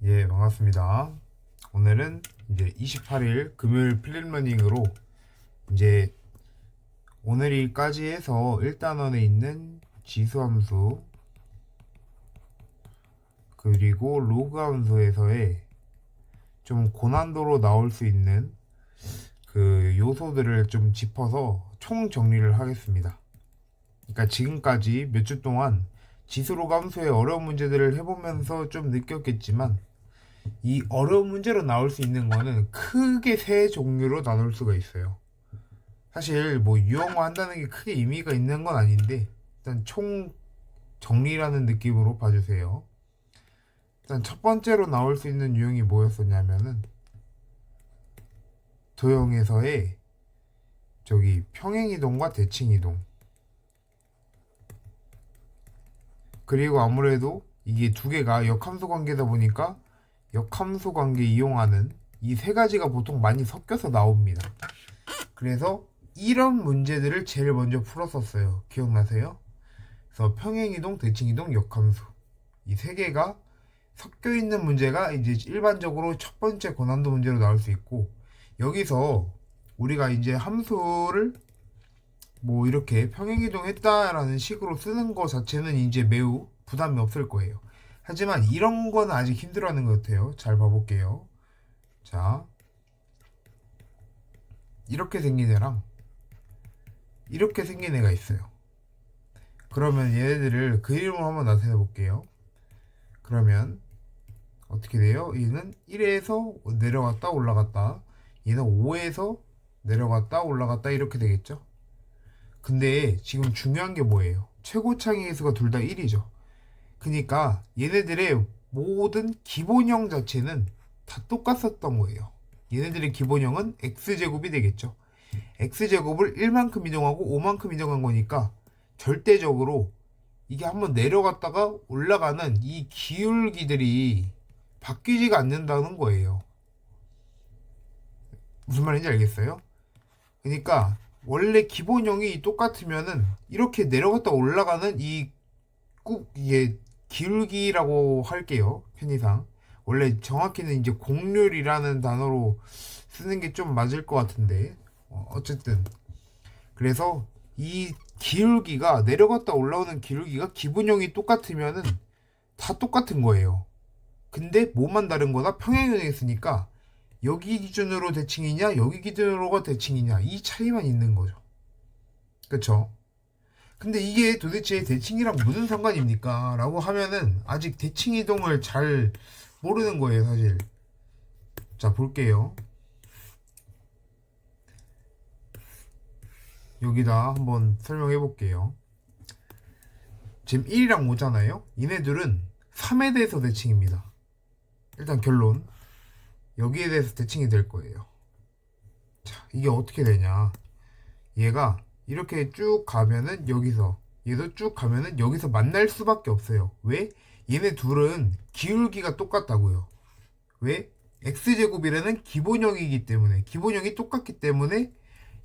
예, 반갑습니다. 오늘은 이제 28일 금요일 필립러닝으로 이제 오늘일까지 해서 1단원에 있는 지수함수 그리고 로그 함수에서의 좀 고난도로 나올 수 있는 그 요소들을 좀 짚어서 총 정리를 하겠습니다. 그러니까 지금까지 몇 주 동안 지수 로그 함수의 어려운 문제들을 해보면서 좀 느꼈겠지만 이 어려운 문제로 나올 수 있는 거는 크게 세 종류로 나눌 수가 있어요. 사실 뭐 유형화 한다는 게 크게 의미가 있는 건 아닌데 일단 총 정리라는 느낌으로 봐주세요. 일단 첫 번째로 나올 수 있는 유형이 뭐였었냐면은 도형에서의 저기 평행이동과 대칭이동, 그리고 아무래도 이게 두 개가 역함수 관계다 보니까 역함수 관계 이용하는 이 세 가지가 보통 많이 섞여서 나옵니다. 그래서 이런 문제들을 제일 먼저 풀었었어요. 기억나세요? 그래서 평행이동, 대칭이동, 역함수 이 세 개가 섞여 있는 문제가 이제 일반적으로 첫 번째 고난도 문제로 나올 수 있고, 여기서 우리가 이제 함수를 뭐 이렇게 평행이동했다라는 식으로 쓰는 거 자체는 이제 매우 부담이 없을 거예요. 하지만 이런 건 아직 힘들어하는 것 같아요. 잘 봐볼게요. 자, 이렇게 생긴 애랑 이렇게 생긴 애가 있어요. 그러면 얘네들을 그림으로 한번 나타내 볼게요. 그러면 어떻게 돼요? 얘는 1에서 내려갔다 올라갔다, 얘는 5에서 내려갔다 올라갔다 이렇게 되겠죠. 근데 지금 중요한 게 뭐예요? 최고창의 수가 둘 다 1이죠. 그러니까 얘네들의 모든 기본형 자체는 다 똑같았던 거예요. 얘네들의 기본형은 x제곱이 되겠죠. x제곱을 1만큼 이동하고 5만큼 이동한 거니까 절대적으로 이게 한번 내려갔다가 올라가는 이 기울기들이 바뀌지가 않는다는 거예요. 무슨 말인지 알겠어요? 그러니까 원래 기본형이 똑같으면은 이렇게 내려갔다 올라가는 이 꾹 이게 기울기라고 할게요. 편의상 원래 정확히는 이제 곡률이라는 단어로 쓰는 게 좀 맞을 것 같은데 어쨌든 그래서 이 기울기가 내려갔다 올라오는 기울기가 기본형이 똑같으면은 다 똑같은 거예요. 근데 뭐만 다른 거다? 평행형이 있으니까 여기 기준으로 대칭이냐 여기 기준으로가 대칭이냐 이 차이만 있는 거죠. 그쵸? 근데 이게 도대체 대칭이랑 무슨 상관입니까? 라고 하면은 아직 대칭 이동을 잘 모르는 거예요, 사실. 자, 볼게요. 여기다 한번 설명해 볼게요. 지금 1이랑 5잖아요? 얘네들은 3에 대해서 대칭입니다. 일단 결론. 여기에 대해서 대칭이 될 거예요. 자, 이게 어떻게 되냐. 얘가 이렇게 쭉 가면은 여기서, 얘도 쭉 가면은 여기서 만날 수밖에 없어요. 왜? 얘네 둘은 기울기가 똑같다고요. 왜? x제곱이라는 기본형이기 때문에, 기본형이 똑같기 때문에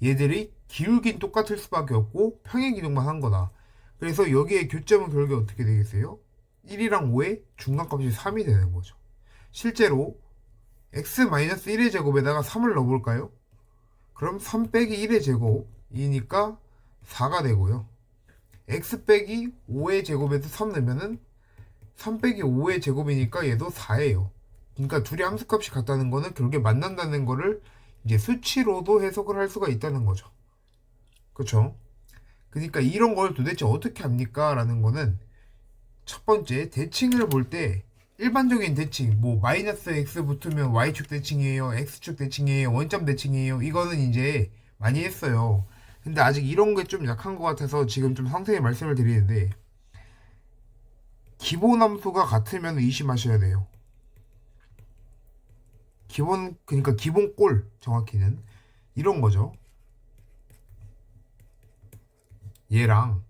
얘들이 기울긴 똑같을 수밖에 없고 평행이동만 한 거다. 그래서 여기에 교점은 결국에 어떻게 되겠어요? 1이랑 5의 중간값이 3이 되는 거죠. 실제로 x-1의 제곱에다가 3을 넣어볼까요? 그럼 3 빼기 1의 제곱이니까 4가 되고요. x 빼기 5의 제곱에서 3 넣으면은 3 빼기 5의 제곱이니까 얘도 4예요. 그러니까 둘이 함수값이 같다는 거는 결국에 만난다는 거를 이제 수치로도 해석을 할 수가 있다는 거죠. 그쵸? 그러니까 이런 걸 도대체 어떻게 합니까? 라는 거는 첫 번째 대칭을 볼 때 일반적인 대칭 뭐 마이너스 x 붙으면 y축 대칭이에요, x축 대칭이에요, 원점 대칭이에요, 이거는 이제 많이 했어요. 근데 아직 이런 게 좀 약한 것 같아서 지금 좀 상세히 말씀을 드리는데, 기본 함수가 같으면 의심하셔야 돼요. 그러니까 기본꼴 정확히는 이런 거죠. 얘랑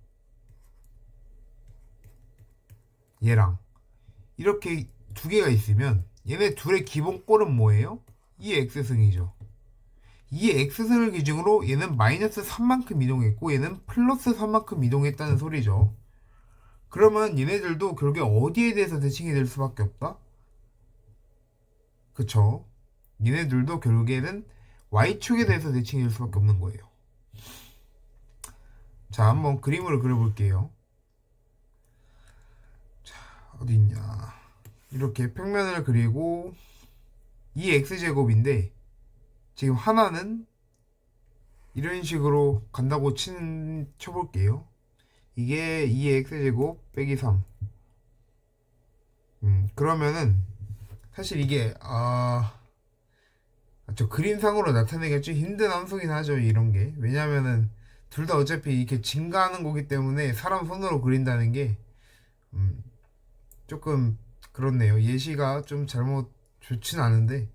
얘랑 이렇게 두 개가 있으면 얘네 둘의 기본꼴은 뭐예요? 이 x승이죠. 이 x승을 기준으로 얘는 마이너스 3만큼 이동했고 얘는 플러스 3만큼 이동했다는 소리죠. 그러면 얘네들도 결국에 어디에 대해서 대칭이 될 수밖에 없다? 그쵸? 얘네들도 결국에는 Y축에 대해서 대칭일 수밖에 없는 거예요. 자, 한번 그림을 그려볼게요. 자, 어디 있냐. 이렇게 평면을 그리고 이 X제곱인데 지금 하나는 이런 식으로 간다고 쳐볼게요. 이게 2x제곱 빼기 3. 그러면은 사실 이게 저 그림상으로 나타내기가 좀 힘든 함수긴 하죠, 이런 게. 왜냐면은 둘 다 어차피 이렇게 증가하는 거기 때문에 사람 손으로 그린다는 게 조금 그렇네요. 예시가 좀 잘못 좋진 않은데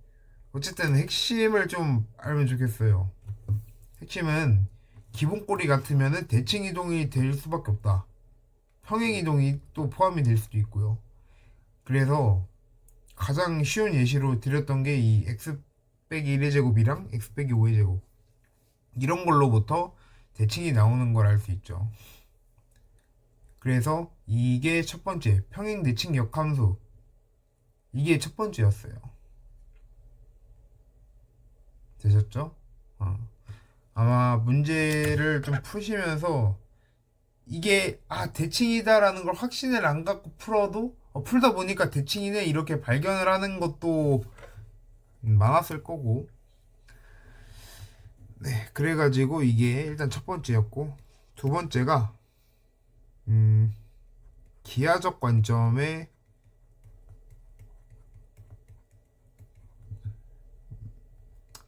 어쨌든 핵심을 좀 알면 좋겠어요. 핵심은 기본꼴이 같으면은 대칭 이동이 될 수밖에 없다. 평행 이동이 또 포함이 될 수도 있고요. 그래서 가장 쉬운 예시로 드렸던 게 이 x 빼기 1의 제곱이랑 x 빼기 5의 제곱 이런 걸로부터 대칭이 나오는 걸 알 수 있죠. 그래서 이게 첫 번째 평행 대칭 역함수, 이게 첫 번째였어요. 되셨죠? 아마 문제를 좀 푸시면서 이게 대칭이다라는 걸 확신을 안 갖고 풀어도 풀다 보니까 대칭이네 이렇게 발견을 하는 것도 많았을 거고. 네, 그래가지고 이게 일단 첫 번째였고, 두 번째가 기하적 관점의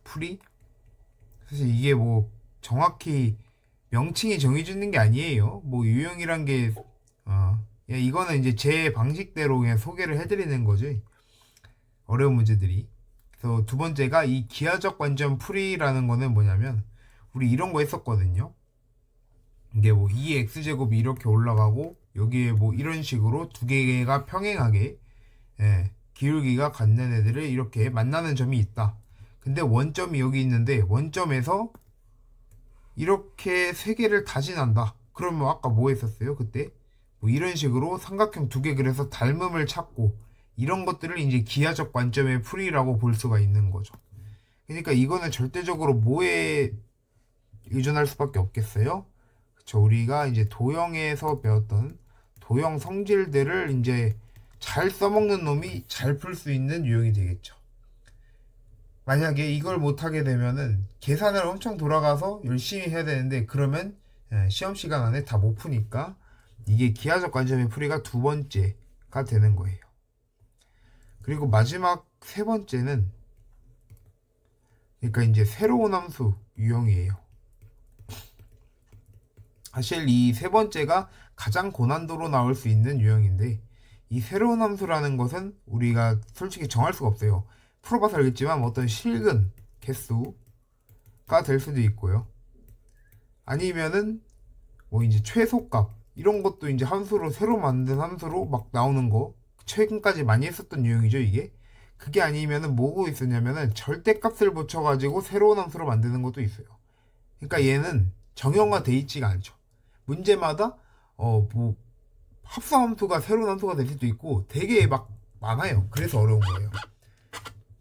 풀이. 사실 이게 뭐 정확히 명칭이 정해지는 게 아니에요. 뭐 유형이란 게 이거는 이제 제 방식대로 그냥 소개를 해드리는 거지. 어려운 문제들이. 그래서 두 번째가 이 기하적 관점 풀이라는 거는 뭐냐면 우리 이런 거 했었거든요. 이게 뭐 2x제곱이 이렇게 올라가고 여기에 뭐 이런 식으로 두 개가 평행하게 기울기가 같는 애들을 이렇게 만나는 점이 있다. 근데 원점이 여기 있는데 원점에서 이렇게 세 개를 다 지난다. 그러면 아까 뭐 했었어요? 그때 뭐 이런 식으로 삼각형 두 개 그래서 닮음을 찾고 이런 것들을 이제 기하적 관점의 풀이라고 볼 수가 있는 거죠. 그러니까 이거는 절대적으로 뭐에 의존할 수밖에 없겠어요? 그쵸, 우리가 이제 도형에서 배웠던 도형 성질들을 이제 잘 써먹는 놈이 잘 풀 수 있는 유형이 되겠죠. 만약에 이걸 못하게 되면은 계산을 엄청 돌아가서 열심히 해야 되는데 그러면 시험 시간 안에 다 못 푸니까 이게 기하적 관점의 풀이가 두 번째가 되는 거예요. 그리고 마지막 세 번째는 그러니까 이제 새로운 함수 유형이에요. 사실 이 세 번째가 가장 고난도로 나올 수 있는 유형인데 이 새로운 함수라는 것은 우리가 솔직히 정할 수가 없어요. 풀어봐서 알겠지만 어떤 실근 개수가 될 수도 있고요. 아니면은 뭐 이제 최소값 이런 것도 이제 함수로 새로 만든 함수로 막 나오는 거 최근까지 많이 했었던 유형이죠 이게. 그게 아니면은 뭐고 있었냐면은 절대값을 붙여가지고 새로운 함수로 만드는 것도 있어요. 그러니까 얘는 정형화돼 있지가 않죠. 문제마다 뭐 합성함수가 새로운 함수가 될 수도 있고 되게 막 많아요. 그래서 어려운 거예요.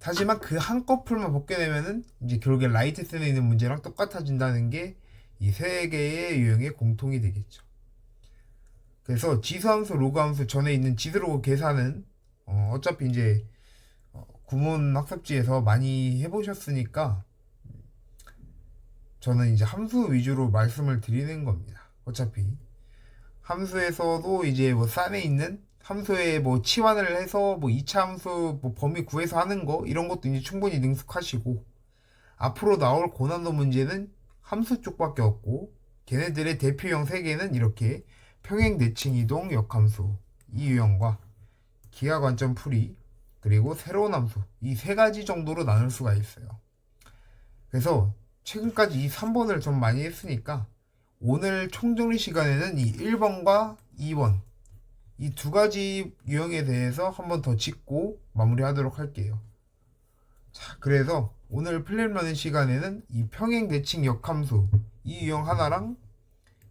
하지만 그 한꺼풀만 벗게 되면은 이제 결국에 라이트센에 있는 문제랑 똑같아진다는 게 이 세 개의 유형의 공통이 되겠죠. 그래서 지수함수, 로그함수 전에 있는 지수로그 계산은 어차피 이제 구문 학습지에서 많이 해보셨으니까 저는 이제 함수 위주로 말씀을 드리는 겁니다. 어차피 함수에서도 이제 뭐 싼에 있는 함수에 뭐 치환을 해서 뭐 2차 함수 뭐 범위 구해서 하는 거 이런 것도 이제 충분히 능숙하시고 앞으로 나올 고난도 문제는 함수 쪽밖에 없고 걔네들의 대표형 3개는 이렇게 평행 대칭 이동 역함수 이 유형과 기하 관점 풀이 그리고 새로운 함수 이 세 가지 정도로 나눌 수가 있어요. 그래서 최근까지 이 3번을 좀 많이 했으니까 오늘 총정리 시간에는 이 1번과 2번 이 두 가지 유형에 대해서 한 번 더 짚고 마무리하도록 할게요. 자, 그래서 오늘 플랫러닝 시간에는 이 평행 대칭 역함수 이 유형 하나랑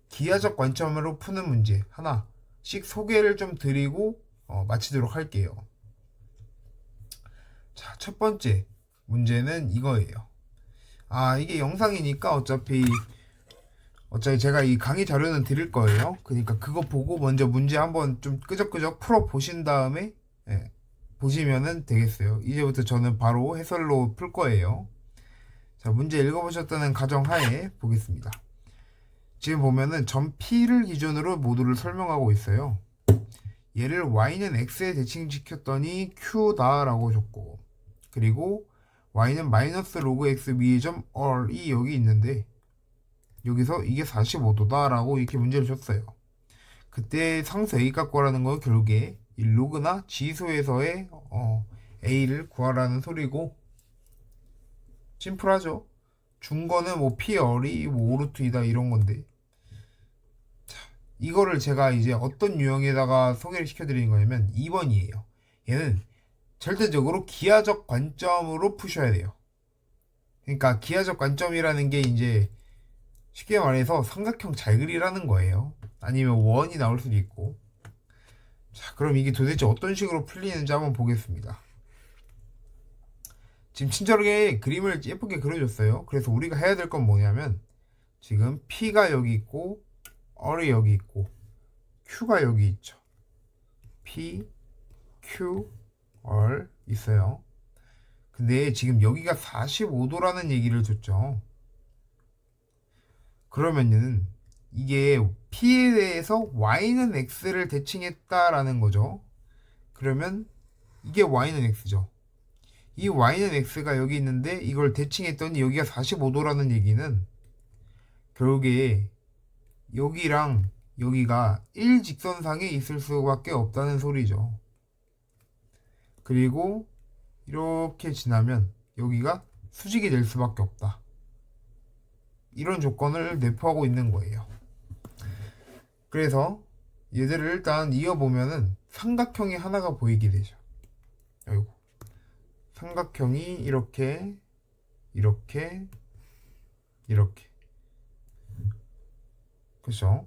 기하적 관점으로 푸는 문제 하나씩 소개를 좀 드리고 마치도록 할게요. 자, 첫 번째 문제는 이거예요. 이게 영상이니까 어차피 제가 이 강의 자료는 드릴 거예요. 그러니까 그거 보고 먼저 문제 한번 좀 끄적끄적 풀어 보신 다음에 보시면은 되겠어요. 이제부터 저는 바로 해설로 풀 거예요. 자, 문제 읽어보셨다는 가정하에 보겠습니다. 지금 보면은 점 P를 기준으로 모두를 설명하고 있어요. 얘를 Y는 X에 대칭시켰더니 Q다 라고 줬고, 그리고 Y는 마이너스 로그 X 위의 점 R이 여기 있는데 여기서 이게 45도다 라고 이렇게 문제를 줬어요. 그때 상수 A 값 구하라는 건 결국에 이 로그나 지수에서의 A를 구하라는 소리고, 심플하죠. 준 거는 뭐 P 얼이 뭐 5루트이다 이런 건데, 이거를 제가 이제 어떤 유형에다가 소개를 시켜드리는 거냐면 2번이에요. 얘는 절대적으로 기하적 관점으로 푸셔야 돼요. 그러니까 기하적 관점이라는 게 이제 쉽게 말해서 삼각형 잘 그리라는 거예요. 아니면 원이 나올 수도 있고. 자, 그럼 이게 도대체 어떤 식으로 풀리는지 한번 보겠습니다. 지금 친절하게 그림을 예쁘게 그려줬어요. 그래서 우리가 해야 될 건 뭐냐면, 지금 P가 여기 있고 R이 여기 있고 Q가 여기 있죠. P, Q, R 있어요. 근데 지금 여기가 45도라는 얘기를 줬죠. 그러면은 이게 P에 대해서 Y는 X를 대칭했다라는 거죠. 그러면 이게 Y는 X죠. 이 Y는 X가 여기 있는데 이걸 대칭했더니 여기가 45도라는 얘기는 결국에 여기랑 여기가 일직선상에 있을 수밖에 없다는 소리죠. 그리고 이렇게 지나면 여기가 수직이 될 수밖에 없다. 이런 조건을 내포하고 있는 거예요. 그래서 얘들을 일단 이어보면은 삼각형이 하나가 보이게 되죠. 아이고. 삼각형이 이렇게 이렇게 이렇게, 그렇죠?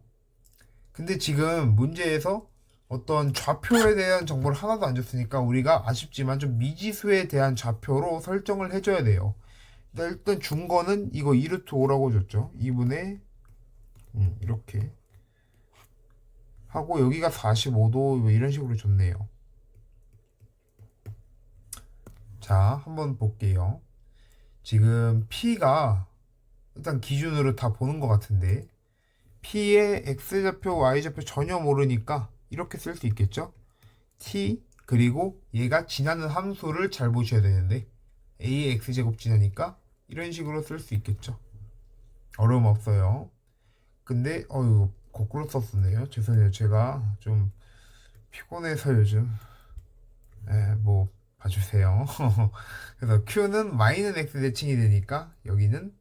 근데 지금 문제에서 어떤 좌표에 대한 정보를 하나도 안 줬으니까 우리가 아쉽지만 좀 미지수에 대한 좌표로 설정을 해줘야 돼요. 일단 준 거는 이거 2루트 5라고 줬죠. 2분의 이렇게 하고 여기가 45도 뭐 이런 식으로 줬네요. 자, 한번 볼게요. 지금 P가 일단 기준으로 다 보는 것 같은데, P의 X좌표, Y좌표 전혀 모르니까 이렇게 쓸 수 있겠죠? T, 그리고 얘가 지나는 함수를 잘 보셔야 되는데 A의 X제곱 지나니까 이런 식으로 쓸 수 있겠죠? 어려움 없어요. 근데 이거 거꾸로 썼었네요. 죄송해요. 제가 좀 피곤해서 요즘 뭐 봐주세요. 그래서 Q는 마이는 X 대칭이 되니까 여기는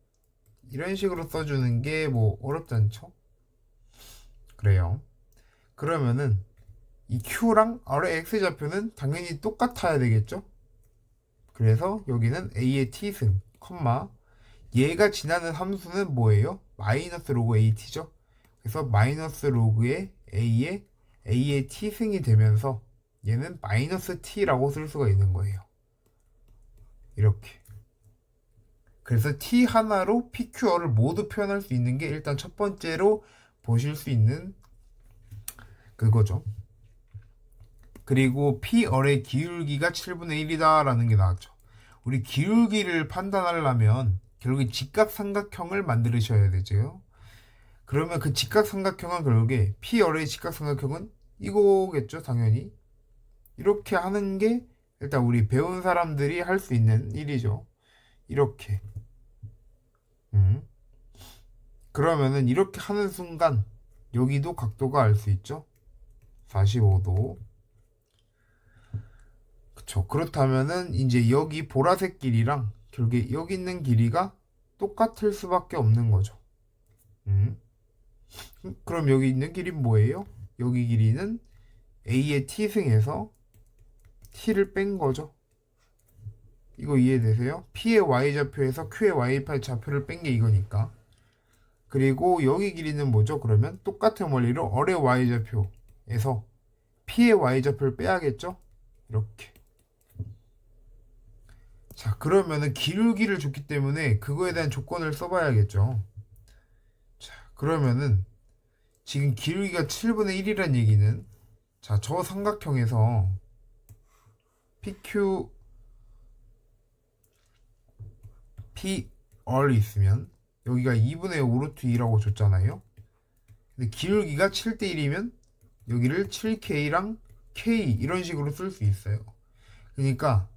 이런 식으로 써주는 게 뭐 어렵지 않죠? 그래요. 그러면은 이 Q랑 R의 X좌표는 당연히 똑같아야 되겠죠? 그래서 여기는 A의 T승, 컴마, 얘가 지나는 함수는 뭐예요? 마이너스 로그 AT죠? 그래서 마이너스 로그의 A의 T승이 되면서 얘는 마이너스 T라고 쓸 수가 있는 거예요. 이렇게. 그래서 T 하나로 PQR을 모두 표현할 수 있는 게 일단 첫 번째로 보실 수 있는 그거죠. 그리고 P열의 기울기가 7분의 1이다 라는 게 나왔죠. 우리 기울기를 판단하려면 결국에 직각삼각형을 만드셔야 되죠. 그러면 그 직각삼각형은 결국에 P열의 직각삼각형은 이거겠죠, 당연히. 이렇게 하는 게 일단 우리 배운 사람들이 할 수 있는 일이죠. 이렇게. 그러면은 이렇게 하는 순간 여기도 각도가 알 수 있죠. 45도. 그쵸. 그렇다면은 이제 여기 보라색 길이랑 결국에 여기 있는 길이가 똑같을 수밖에 없는 거죠. 그럼 여기 있는 길이는 뭐예요? 여기 길이는 A의 T승에서 T를 뺀 거죠. 이거 이해되세요? P의 Y좌표에서 Q의 Y 좌표를 뺀 게 이거니까. 그리고 여기 길이는 뭐죠? 그러면 똑같은 원리로 R의 Y좌표에서 P의 Y좌표를 빼야겠죠? 이렇게. 자, 그러면은 기울기를 줬기 때문에 그거에 대한 조건을 써봐야겠죠. 자, 그러면은 지금 기울기가 7분의 1이란 얘기는, 자, 저 삼각형에서 PQ, PR이 있으면 여기가 2분의 5 루트 2라고 줬잖아요. 근데 기울기가 7대 1이면 여기를 7K랑 K 이런 식으로 쓸 수 있어요. 그러니까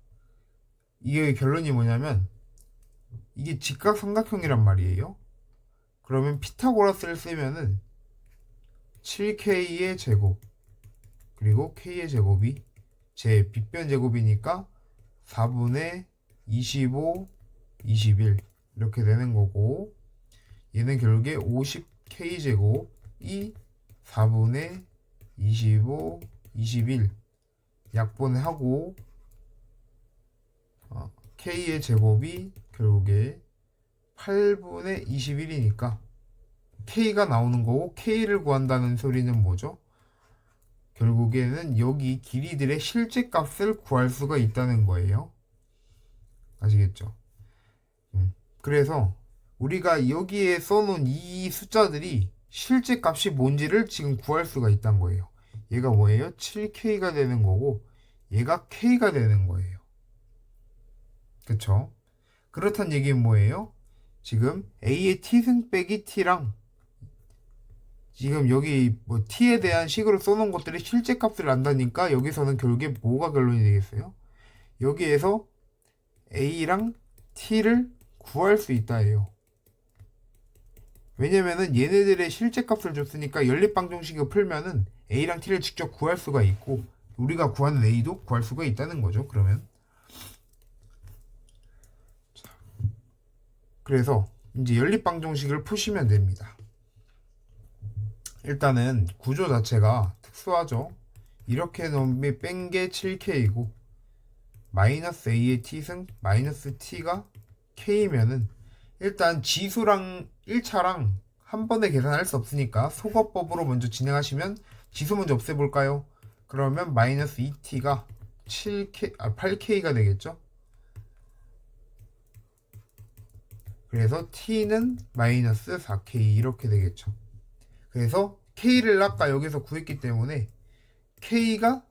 이게 결론이 뭐냐면 이게 직각삼각형이란 말이에요. 그러면 피타고라스를 쓰면은 7K의 제곱 그리고 K의 제곱이 제 빗변 제곱이니까 4분의 25, 21 이렇게 되는 거고, 얘는 결국에 50K 제곱이 4분의 25, 21 약분하고 K의 제곱이 결국에 8분의 21이니까 K가 나오는 거고, K를 구한다는 소리는 뭐죠? 결국에는 여기 길이들의 실제 값을 구할 수가 있다는 거예요. 아시겠죠? 그래서 우리가 여기에 써놓은 이 숫자들이 실제 값이 뭔지를 지금 구할 수가 있다는 거예요. 얘가 뭐예요? 7K가 되는 거고 얘가 K가 되는 거예요. 그쵸? 그렇단 얘기는 뭐예요? 지금 A의 T승 빼기 T랑 지금 여기 뭐 T에 대한 식으로 써놓은 것들이 실제 값을 안다니까 여기서는 결국에 뭐가 결론이 되겠어요? 여기에서 A랑 T를 구할 수 있다 해요. 왜냐면은 얘네들의 실제 값을 줬으니까 연립방정식을 풀면은 A랑 T를 직접 구할 수가 있고 우리가 구하는 A도 구할 수가 있다는 거죠. 그러면 그래서 이제 연립방정식을 푸시면 됩니다. 일단은 구조 자체가 특수하죠. 이렇게 놈이 뺀 게 7K이고 마이너스 A의 T승 마이너스 T가 K면은 일단 지수랑 1차랑 한 번에 계산할 수 없으니까 소거법으로 먼저 진행하시면 지수 먼저 없애볼까요? 그러면 마이너스 2T가 8K가 되겠죠? 그래서 T는 마이너스 4K 이렇게 되겠죠. 그래서 K를 아까 여기서 구했기 때문에 T가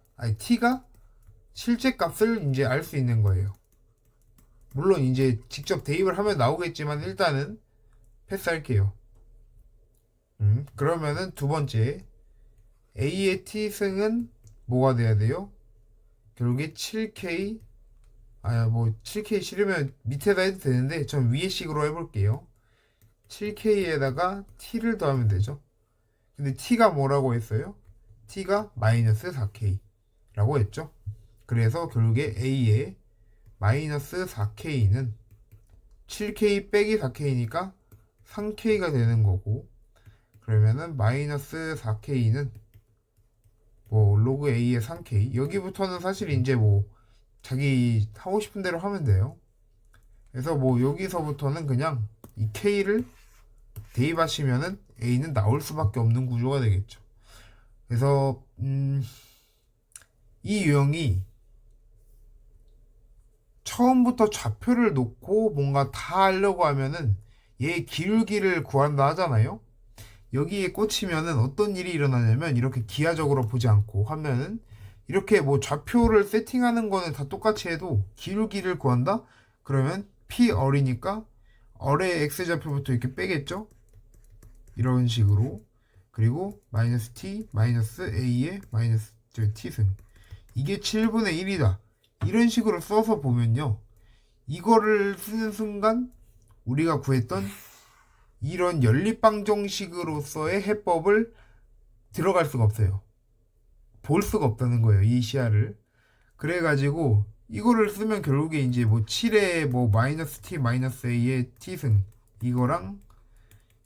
실제 값을 이제 알 수 있는 거예요. 물론 이제 직접 대입을 하면 나오겠지만 일단은 패스할게요. 그러면은 두 번째 A의 T승은 뭐가 돼야 돼요? 결국에 7K 7K 싫으면 밑에다 해도 되는데 전 위에 식으로 해볼게요. 7K에다가 T를 더하면 되죠. 근데 T가 뭐라고 했어요? T가 마이너스 4K 라고 했죠. 그래서 결국에 A의 마이너스 4K는 7K 빼기 4K니까 3K가 되는 거고, 그러면은 마이너스 4K는 뭐 로그 A의 3K, 여기부터는 사실 이제 뭐 자기 하고 싶은 대로 하면 돼요. 그래서 뭐 여기서부터는 그냥 이 K를 대입하시면은 A는 나올 수밖에 없는 구조가 되겠죠. 그래서 이 유형이 처음부터 좌표를 놓고 뭔가 다 하려고 하면은 얘 기울기를 구한다 하잖아요. 여기에 꽂히면은 어떤 일이 일어나냐면 이렇게 기하적으로 보지 않고 하면은 이렇게 뭐 좌표를 세팅하는 거는 다 똑같이 해도 기울기를 구한다? 그러면 P 얼이니까 얼의 X좌표부터 이렇게 빼겠죠? 이런 식으로. 그리고 마이너스 T, 마이너스 A의 마이너스 T승. 이게 7분의 1이다. 이런 식으로 써서 보면요. 이거를 쓰는 순간 우리가 구했던 이런 연립방정식으로서의 해법을 들어갈 수가 없어요. 볼 수가 없다는 거예요. 이 시야를. 그래가지고 이거를 쓰면 결국에 이제 뭐 7에 뭐 마이너스 t 마이너스 a의 t승 이거랑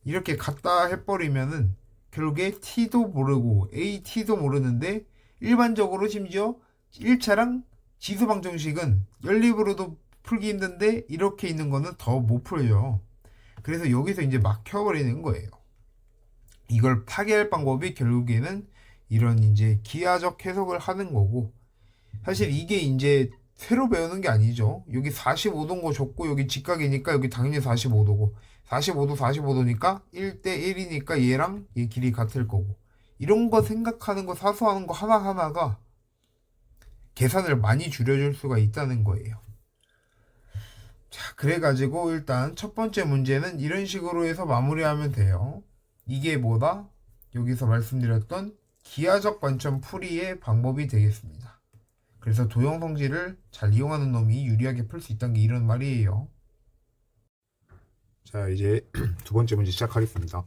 이렇게 갖다 해버리면은 결국에 t도 모르고 at도 모르는데 일반적으로 심지어 1차랑 지수방정식은 연립으로도 풀기 힘든데 이렇게 있는 거는 더 못 풀죠. 그래서 여기서 이제 막혀버리는 거예요. 이걸 파괴할 방법이 결국에는 이런 이제 기하적 해석을 하는 거고, 사실 이게 이제 새로 배우는 게 아니죠. 여기 45도인 거 줬고 여기 직각이니까 여기 당연히 45도고 45도 45도니까 1대 1이니까 얘랑 얘 길이 같을 거고 이런 거 생각하는 거 사소한 거 하나하나가 계산을 많이 줄여줄 수가 있다는 거예요. 자, 그래가지고 일단 첫 번째 문제는 이런 식으로 해서 마무리하면 돼요. 이게 뭐다? 여기서 말씀드렸던 기하적 관점 풀이의 방법이 되겠습니다. 그래서 도형 성질을 잘 이용하는 놈이 유리하게 풀 수 있다는 게 이런 말이에요. 자, 이제 두 번째 문제 시작하겠습니다.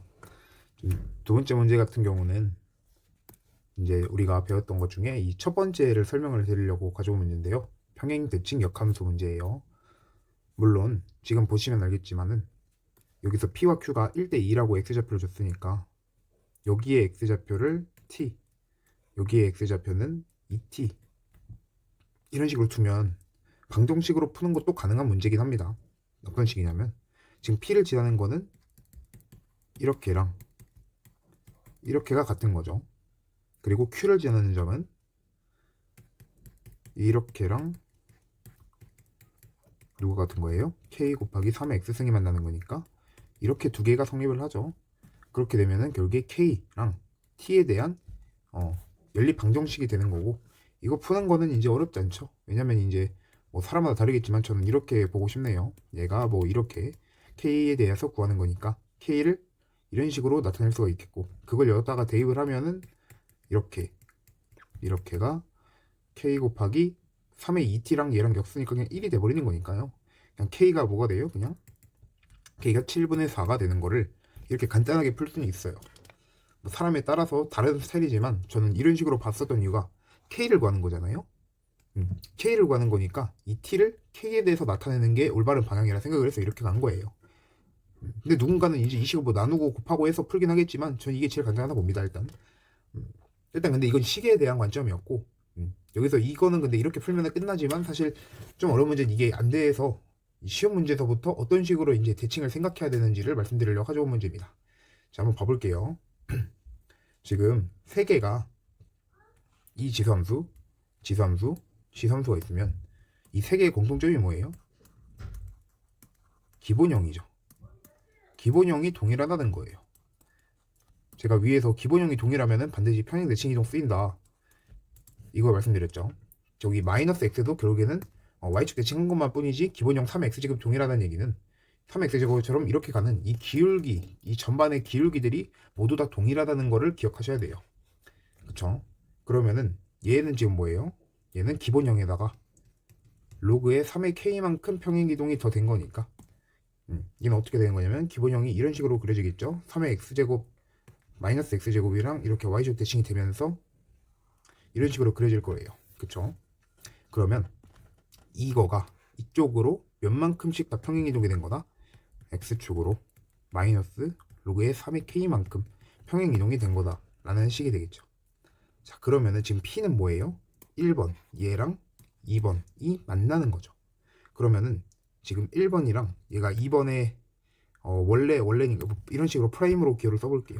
두 번째 문제 같은 경우는 이제 우리가 배웠던 것 중에 이 첫 번째를 설명을 드리려고 가져온 문제인데요. 평행 대칭 역함수 문제예요. 물론 지금 보시면 알겠지만은 여기서 P와 Q가 1대2라고 X좌표를 줬으니까 여기에 X좌표를 T, 여기에 X좌표는 2T 이런 식으로 두면 방정식으로 푸는 것도 가능한 문제긴 합니다. 어떤 식이냐면 지금 P를 지나는 거는 이렇게랑 이렇게가 같은 거죠. 그리고 Q를 지나는 점은 이렇게랑 누가 같은 거예요? K 곱하기 3의 X승이 만나는 거니까 이렇게 두 개가 성립을 하죠. 그렇게 되면은 결국에 K랑 T에 대한 연립 방정식이 되는 거고 이거 푸는 거는 이제 어렵지 않죠. 왜냐면 이제 뭐 사람마다 다르겠지만 저는 이렇게 보고 싶네요. 얘가 뭐 이렇게 K에 대해서 구하는 거니까 K를 이런 식으로 나타낼 수가 있겠고 그걸 여기다가 대입을 하면은 이렇게가 K 곱하기 3의 2T랑 얘랑 겹쓰니까 그냥 1이 돼버리는 거니까요. 그냥 K가 뭐가 돼요? 그냥 K가 7분의 4가 되는 거를 이렇게 간단하게 풀 수는 있어요. 뭐 사람에 따라서 다른 스타일이지만 저는 이런 식으로 봤었던 이유가 K를 구하는 거잖아요. K를 구하는 거니까 이 T를 K에 대해서 나타내는 게 올바른 방향이라 생각을 해서 이렇게 간 거예요. 근데 누군가는 이제 이 식으로 뭐 나누고 곱하고 해서 풀긴 하겠지만 저는 이게 제일 간단하다 봅니다. 일단 근데 이건 시계에 대한 관점이었고 여기서 이거는 근데 이렇게 풀면 끝나지만 사실 좀 어려운 문제는 이게 안 돼서 시험 문제에서부터 어떤 식으로 이제 대칭을 생각해야 되는지를 말씀드리려고 가져온 문제입니다. 자, 한번 봐볼게요. 지금 세 개가 이 지수함수, 지수함수, 지수함수가 있으면 이 세 개의 공통점이 뭐예요? 기본형이죠. 기본형이 동일하다는 거예요. 제가 위에서 기본형이 동일하면 반드시 평행 대칭 이동 쓰인다. 이걸 말씀드렸죠. 저기 마이너스 x도 결국에는 y축 대칭한 것만 뿐이지 기본형 3x제곱 동일하다는 얘기는 3x제곱처럼 이렇게 가는 이 기울기, 이 전반의 기울기들이 모두 다 동일하다는 거를 기억하셔야 돼요. 그쵸? 그러면은 얘는 지금 뭐예요? 얘는 기본형에다가 로그의 3의 k만큼 평행이동이 더 된 거니까 얘는 어떻게 되는 거냐면 기본형이 이런 식으로 그려지겠죠. 3의 x제곱 마이너스 x제곱이랑 이렇게 y축 대칭이 되면서 이런 식으로 그려질 거예요. 그쵸? 그러면 이거가 이쪽으로 몇만큼씩 다 평행이동이 된 거다? x축으로 마이너스 로그의 3의 k만큼 평행이동이 된 거다 라는 식이 되겠죠. 자, 그러면은 지금 p는 뭐예요? 1번 얘랑 2번이 만나는 거죠. 그러면은 지금 1번이랑 얘가 2번에 원래니까 뭐 이런 식으로 프라임으로 기호를 써볼게요.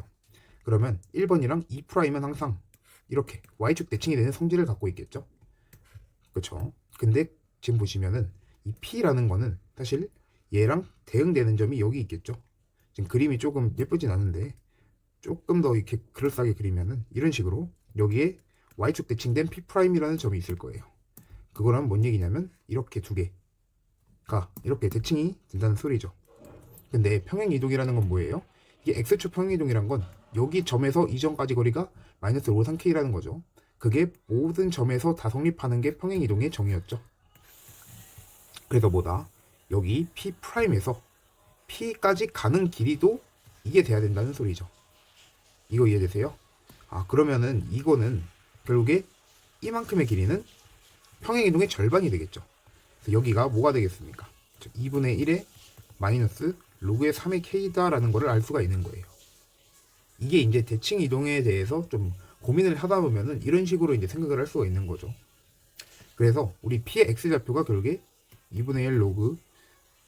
그러면 1번이랑 2'은 항상 이렇게 y축 대칭이 되는 성질을 갖고 있겠죠. 그쵸? 근데 지금 보시면은 이 P라는 거는 사실 얘랑 대응되는 점이 여기 있겠죠. 지금 그림이 조금 예쁘진 않은데 조금 더 이렇게 그럴싸하게 그리면은 이런 식으로 여기에 y축 대칭된 P'이라는 점이 있을 거예요. 그거는 뭔 얘기냐면 이렇게 두 개가 이렇게 대칭이 된다는 소리죠. 근데 평행이동이라는 건 뭐예요? 이게 x축 평행이동이란 건 여기 점에서 이 점까지 거리가 마이너스 53k라는 거죠. 그게 모든 점에서 다 성립하는 게 평행이동의 정의였죠. 그래서 뭐다? 여기 P'에서 P까지 가는 길이도 이게 돼야 된다는 소리죠. 이거 이해되세요? 아, 그러면은 이거는 결국에 이만큼의 길이는 평행이동의 절반이 되겠죠. 그래서 여기가 뭐가 되겠습니까? 2분의 1의 마이너스 로그의 3의 k다라는 거를 알 수가 있는 거예요. 이게 이제 대칭 이동에 대해서 좀 고민을 하다 보면은 이런 식으로 이제 생각을 할 수가 있는 거죠. 그래서 우리 P의 X좌표가 결국에 2분의 1 로그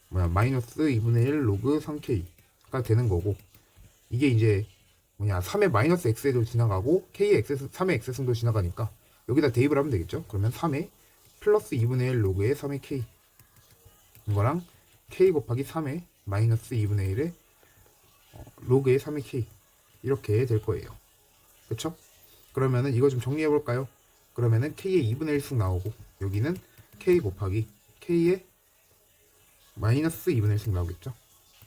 마이너스 2분의 1 로그 3K가 되는 거고 이게 이제 3의 마이너스 X에도 지나가고 K의 X, 3의 X승도 지나가니까 여기다 대입을 하면 되겠죠. 그러면 3의 플러스 2분의 1 로그의 3의 k 이거랑 k 곱하기 3의 마이너스 2분의 1의 로그의 3의 k 이렇게 될 거예요. 그쵸? 그러면은 이거 좀 정리해 볼까요? 그러면은 k의 2분의 1씩 나오고 여기는 k 곱하기 k의 마이너스 2분의 1씩 나오겠죠?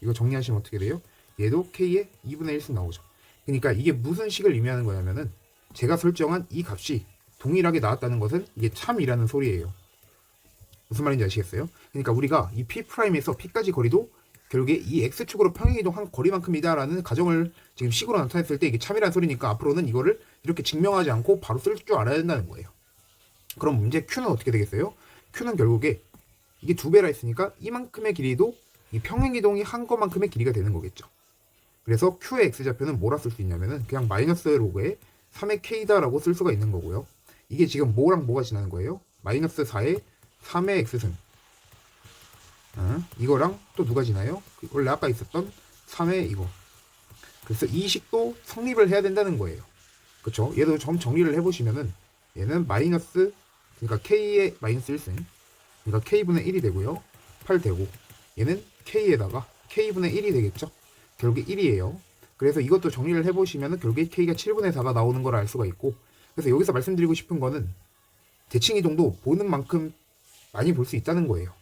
이거 정리하시면 어떻게 돼요? 얘도 k의 2분의 1씩 나오죠. 그러니까 이게 무슨 식을 의미하는 거냐면은 제가 설정한 이 값이 동일하게 나왔다는 것은 이게 참이라는 소리예요. 무슨 말인지 아시겠어요? 그러니까 우리가 이 P'에서 P까지 거리도 결국에 이 X축으로 평행이동한 거리만큼이다라는 가정을 지금 식으로 나타냈을 때 이게 참이라는 소리니까 앞으로는 이거를 이렇게 증명하지 않고 바로 쓸 줄 알아야 된다는 거예요. 그럼 문제 Q는 어떻게 되겠어요? Q는 결국에 이게 2배라 했으니까 이만큼의 길이도 이 평행이동이 한 것만큼의 길이가 되는 거겠죠. 그래서 Q의 X좌표는 뭐라 쓸 수 있냐면은 그냥 마이너스 로그에 3의 K다라고 쓸 수가 있는 거고요. 이게 지금 뭐랑 뭐가 지나는 거예요? 마이너스 4의 3의 X승 이거랑 또 누가 지나요? 원래 아까 있었던 3의 이거. 그래서 이 식도 성립을 해야 된다는 거예요. 그쵸? 얘도 좀 정리를 해보시면은 얘는 마이너스 그러니까 K의 마이너스 1승 그러니까 K분의 1이 되고요. 8 되고 얘는 K에다가 K분의 1이 되겠죠? 결국에 1이에요. 그래서 이것도 정리를 해보시면은 결국에 K가 7분의 4가 나오는 걸 알 수가 있고 그래서 여기서 말씀드리고 싶은 거는 대칭이동도 보는 만큼 많이 볼 수 있다는 거예요.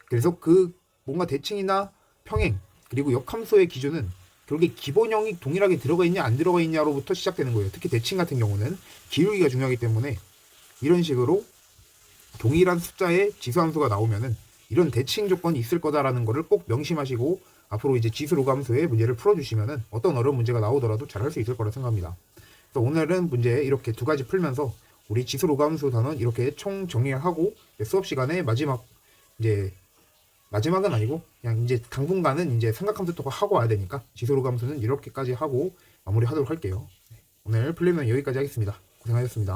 그래서 그 뭔가 대칭이나 평행 그리고 역함수의 기준은 결국에 기본형이 동일하게 들어가 있냐 안 들어가 있냐로부터 시작되는 거예요. 특히 대칭 같은 경우는 기울기가 중요하기 때문에 이런 식으로 동일한 숫자의 지수함수가 나오면은 이런 대칭 조건이 있을 거다라는 거를 꼭 명심하시고 앞으로 이제 지수로그 함수의 문제를 풀어주시면은 어떤 어려운 문제가 나오더라도 잘 할 수 있을 거라 생각합니다. 그래서 오늘은 문제 이렇게 두 가지 풀면서 우리 지수로그 함수 단원 이렇게 총 정리를 하고 수업 시간에 마지막은 아니고 그냥 이제 당분간은 이제 삼각함수 또 하고 와야 되니까 지수로그 함수는 이렇게까지 하고 마무리하도록 할게요. 오늘 풀리면 여기까지 하겠습니다. 고생하셨습니다.